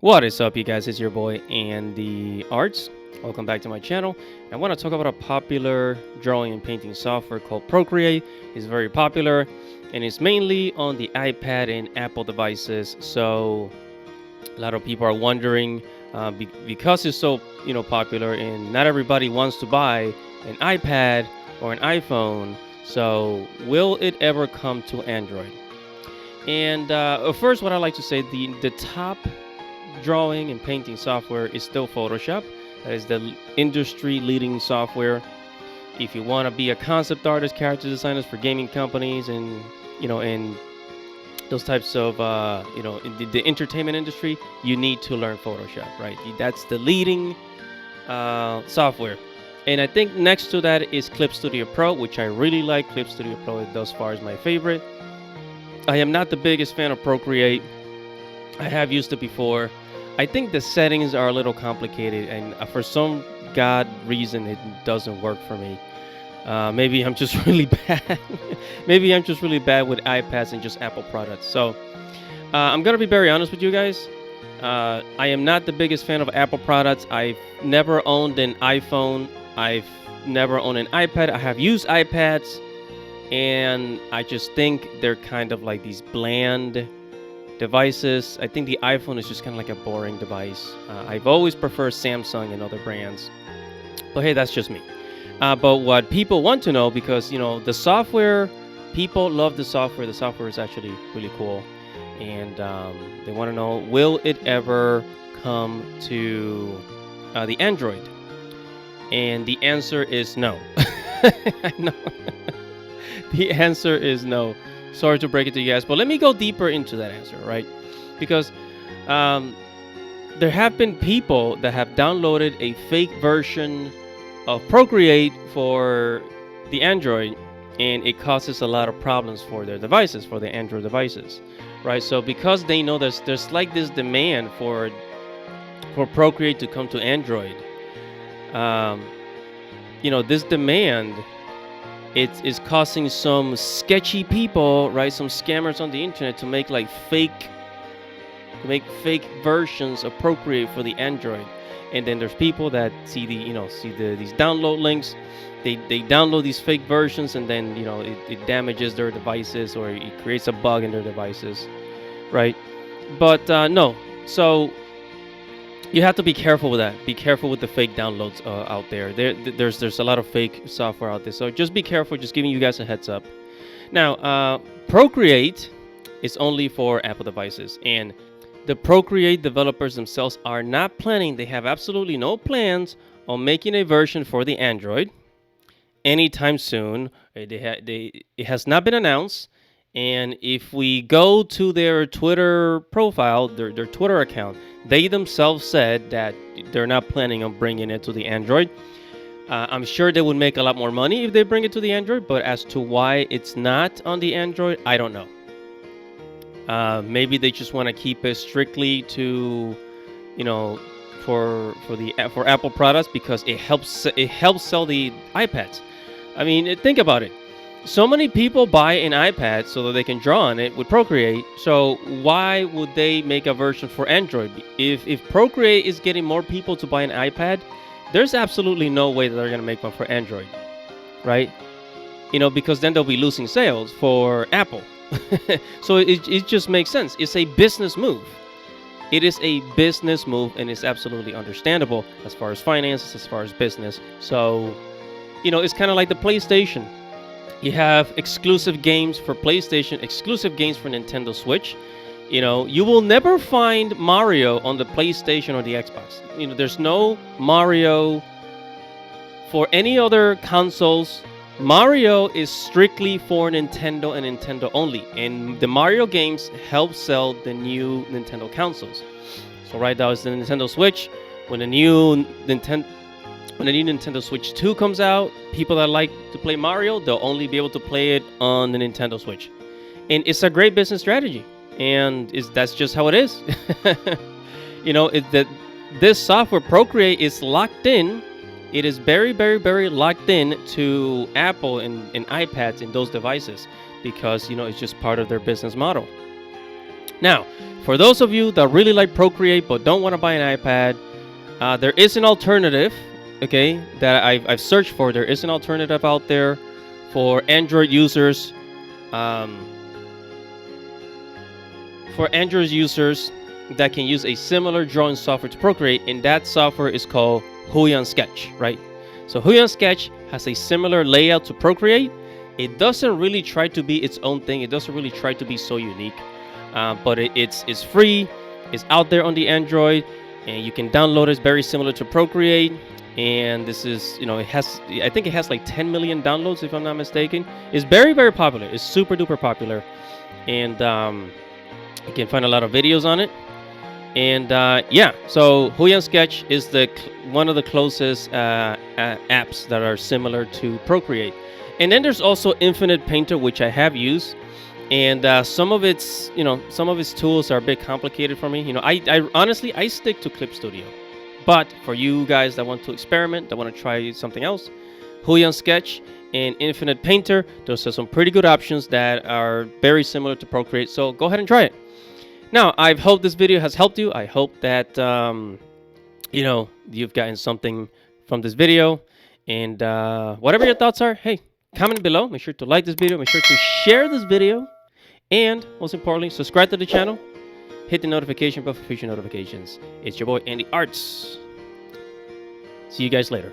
What is up, you guys? It's your boy Andy Arts. Welcome back to my channel. I want to talk about a popular drawing and painting software called Procreate. It's very popular and it's mainly on the iPad and Apple devices. So a lot of people are wondering because it's so popular and not everybody wants to buy an iPad or an iPhone. So will it ever come to Android? And first, what I like to say, the top drawing and painting software is still Photoshop. That is the industry leading software. If you want to be a concept artist, character designers for gaming companies, and and those types of in the entertainment industry, you need to learn Photoshop, right? That's the leading software. And I think next to that is Clip Studio Pro, which I really like. Clip Studio Pro thus far is my favorite. I am not the biggest fan of Procreate. I have used it before. I think the settings are a little complicated, and for some god reason, it doesn't work for me. Maybe I'm just really bad. Maybe I'm just really bad with iPads and just Apple products. So I'm gonna be very honest with you guys. I am not the biggest fan of Apple products. I've never owned an iPhone. I've never owned an iPad. I have used iPads, and I just think they're kind of like these bland devices. I think the iPhone is just kind of like a boring device. I've always preferred Samsung and other brands, but hey, that's just me. But what people want to know, because the software, people love the software. The software is actually really cool, and they want to know, will it ever come to the Android? And the answer is no. I know. The answer is no. Sorry to break it to you guys, but let me go deeper into that answer, right? Because there have been people that have downloaded a fake version of Procreate for the Android, and it causes a lot of problems for their devices, for the Android devices, right? So because they know there's like this demand for Procreate to come to Android, this demand, it's causing some sketchy people, right? Some scammers on the internet to make fake versions of Procreate for the Android. And then there's people that see these download links. They download these fake versions, and then it damages their devices, or it creates a bug in their devices, right? But no. So you have to be careful with that. Be careful with the fake downloads out there. There's a lot of fake software out there. So just be careful. Just giving you guys a heads up. Now, Procreate is only for Apple devices, and the Procreate developers themselves are not planning. They have absolutely no plans on making a version for the Android anytime soon. It has not been announced. And if we go to their Twitter profile, their Twitter account, they themselves said that they're not planning on bringing it to the Android. I'm sure they would make a lot more money if they bring it to the Android, but as to why it's not on the Android, I don't know. Maybe they just want to keep it strictly to, for Apple products, because it helps sell the iPads. I mean, think about it. So many people buy an iPad so that they can draw on it with Procreate. So why would they make a version for Android? If Procreate is getting more people to buy an iPad, there's absolutely no way that they're going to make one for Android, right? Because then they'll be losing sales for Apple. So it just makes sense. It's a business move. It is a business move, and it's absolutely understandable as far as finances, as far as business. So, it's kind of like the PlayStation. You have exclusive games for PlayStation, exclusive games for Nintendo Switch. You will never find Mario on the PlayStation or the Xbox. There's no Mario for any other consoles. Mario is strictly for Nintendo and Nintendo only. And the Mario games help sell the new Nintendo consoles. So right now it's the Nintendo Switch. When the new Nintendo Switch 2 comes out, people that like to play Mario, they'll only be able to play it on the Nintendo Switch. And it's a great business strategy. And that's just how it is. This software, Procreate, is locked in. It is very, very, very locked in to Apple and iPads and those devices, because, it's just part of their business model. Now, for those of you that really like Procreate but don't want to buy an iPad, there is an alternative, okay, that I've searched for. There is an alternative out there for Android users. That can use a similar drawing software to Procreate, and that software is called Huion Sketch, right? So Huion Sketch has a similar layout to Procreate. It doesn't really try to be its own thing. It doesn't really try to be so unique, but it's free. It's out there on the Android, and you can download it. It's very similar to Procreate, and this is, I think it has like 10 million downloads if I'm not mistaken. It's very, very popular. It's super duper popular, and you can find a lot of videos on it. And yeah, so Huion Sketch is one of the closest apps that are similar to Procreate. And then there's also Infinite Painter, which I have used, and some of its tools are a bit complicated for me. I honestly stick to Clip Studio, but for you guys that want to experiment, that want to try something else, Huion Sketch and Infinite Painter, those are some pretty good options that are very similar to Procreate. So go ahead and try it. Now, I hope this video has helped you. I hope that you've gotten something from this video, and whatever your thoughts are, hey, comment below. Make sure to like this video. Make sure to share this video, and most importantly, subscribe to the channel. Hit the notification bell for future notifications. It's your boy Andy Arts. See you guys later.